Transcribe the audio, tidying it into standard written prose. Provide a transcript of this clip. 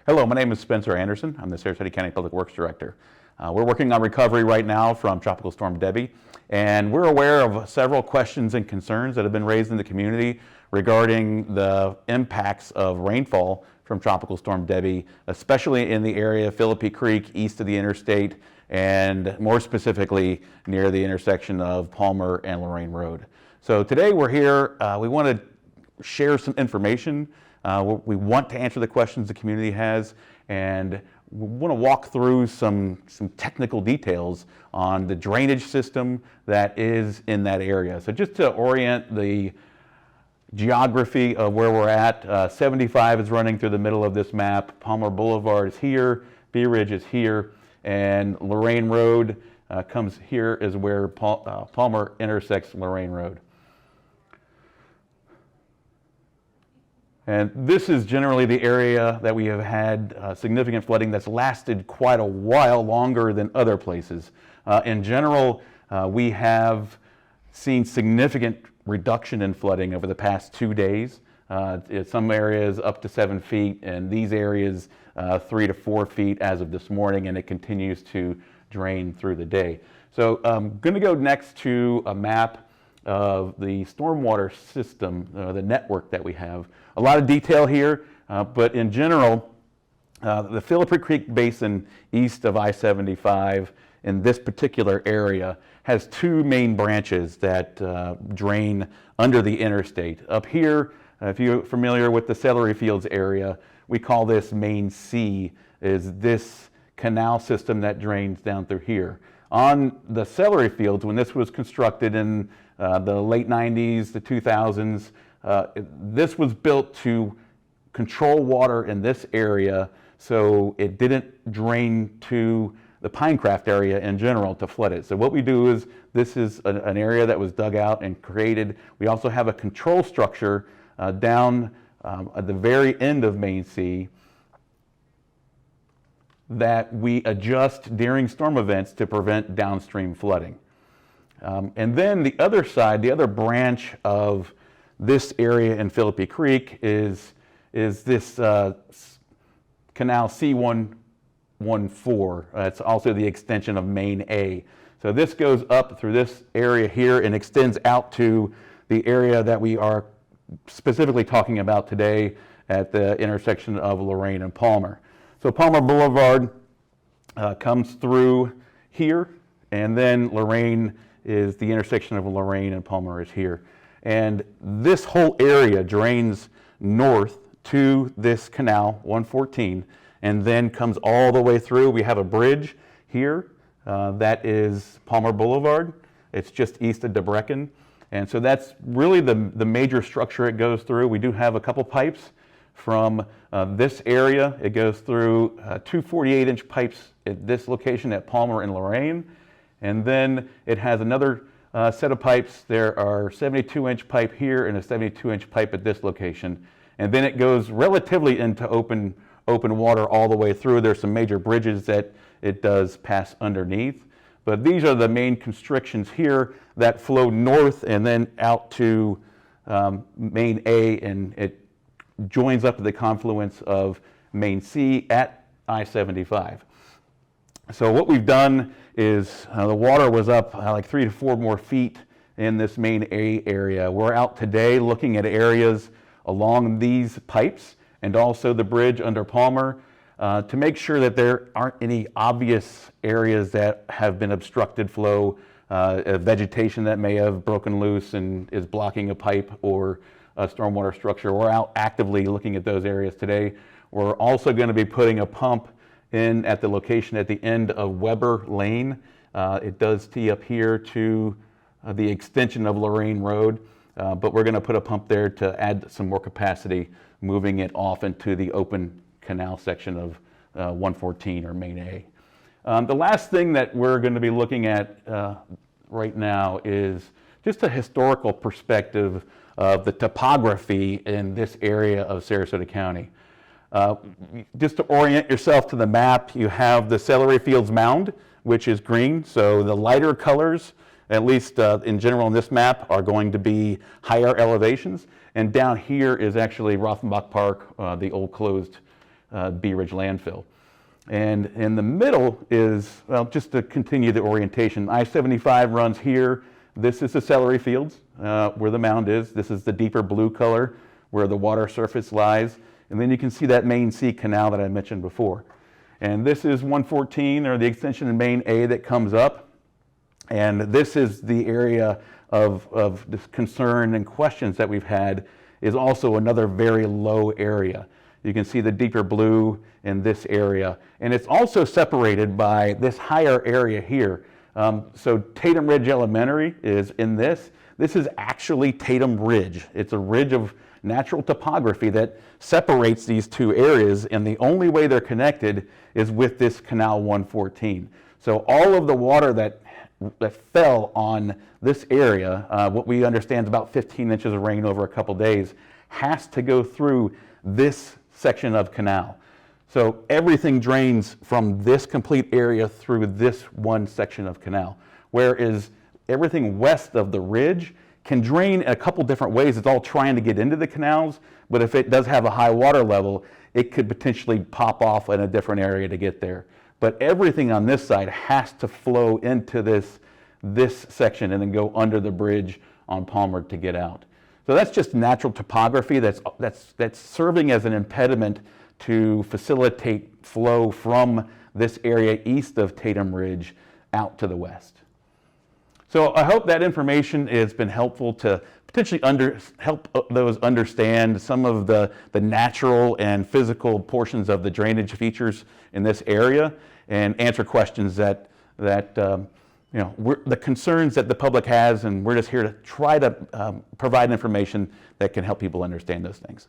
Hello, my name is Spencer Anderson. I'm the Sarasota County Public Works Director. We're working on recovery right now from Tropical Storm Debby, and we're aware of several questions and concerns that have been raised in the community regarding the impacts of rainfall from Tropical Storm Debby, especially in the area of Philippi Creek, east of the interstate, and more specifically near the intersection of Palmer and Lorain Road. So today we're here, we want to share some information. We want to answer the questions the community has, and we want to walk through some technical details on the drainage system that is in that area. So just to orient the geography of where we're at, 75 is running through the middle of this map. Palmer Boulevard is here, Bee Ridge is here, and Lorain Road comes here is where Palmer intersects Lorain Road. And this is generally the area that we have had significant flooding that's lasted quite a while longer than other places. In general, we have seen significant reduction in flooding over the past 2 days. In some areas up to 7 feet, and these areas 3 to 4 feet as of this morning, and it continues to drain through the day. So I'm going to go next to a map of the stormwater system, the network that we have. A lot of detail here, but in general, the Philippi Creek Basin east of I-75 in this particular area has two main branches that drain under the interstate. Up here, if you're familiar with the celery fields area, we call this Main C, is this canal system that drains down through here. On the celery fields, when this was constructed in the late 90s, the 2000s, this was built to control water in this area so it didn't drain to the Pinecraft area in general to flood it. So what we do is, this is an area that was dug out and created. We also have a control structure down at the very end of Main C that we adjust during storm events to prevent downstream flooding. And then the other side, the other branch of this area in Philippi Creek is this canal C114. It's also the extension of Main A. So this goes up through this area here and extends out to the area that we are specifically talking about today at the intersection of Lorain and Palmer. So Palmer Boulevard comes through here, and then Lorain is the intersection of Lorain and Palmer is here. And this whole area drains north to this canal, 114, and then comes all the way through. We have a bridge here that is Palmer Boulevard. It's just east of Debrecen. And so that's really the major structure it goes through. We do have a couple pipes from this area. It goes through two 48-inch pipes at this location at Palmer and Lorain. And then it has another set of pipes. There are 72-inch pipe here and a 72-inch pipe at this location. And then it goes relatively into open water all the way through. There's some major bridges that it does pass underneath. But these are the main constrictions here that flow north and then out to Main A, and it joins up to the confluence of Main C at I-75. So what we've done is the water was up like 3 to 4 more feet in this Main A area. We're out today looking at areas along these pipes and also the bridge under Palmer to make sure that there aren't any obvious areas that have been obstructed flow, vegetation that may have broken loose and is blocking a pipe or a stormwater structure. We're out actively looking at those areas today. We're also going to be putting a pump in at the location at the end of Weber Lane. It does tee up here to the extension of Lorain Road, but we're going to put a pump there to add some more capacity, moving it off into the open canal section of 114 or Main A. The last thing that we're going to be looking at right now is just a historical perspective of the topography in this area of Sarasota County. Just to orient yourself to the map, you have the Celery Fields Mound, which is green. So the lighter colors, at least in general in this map, are going to be higher elevations. And down here is actually Rothenbach Park, the old closed Bee Ridge landfill. And in the middle is, well, just to continue the orientation, I-75 runs here. This is the celery fields where the mound is. This is the deeper blue color where the water surface lies. And then you can see that Main C canal that I mentioned before. And this is 114, or the extension in Main A that comes up. And this is the area of this concern and questions that we've had, is also another very low area. You can see the deeper blue in this area. And it's also separated by this higher area here. So Tatum Ridge Elementary is in this. This is actually Tatum Ridge. It's a ridge of natural topography that separates these two areas, and the only way they're connected is with this Canal 114. So all of the water that fell on this area, what we understand is about 15 inches of rain over a couple days, has to go through this section of canal. So everything drains from this complete area through this one section of canal, whereas everything west of the ridge can drain in a couple different ways. It's all trying to get into the canals, but if it does have a high water level, it could potentially pop off in a different area to get there. But everything on this side has to flow into this section and then go under the bridge on Palmer to get out. So that's just natural topography that's serving as an impediment to facilitate flow from this area east of Tatum Ridge out to the west. So I hope that information has been helpful to potentially help those understand some of the natural and physical portions of the drainage features in this area, and answer questions that the concerns that the public has, and we're just here to try to provide information that can help people understand those things.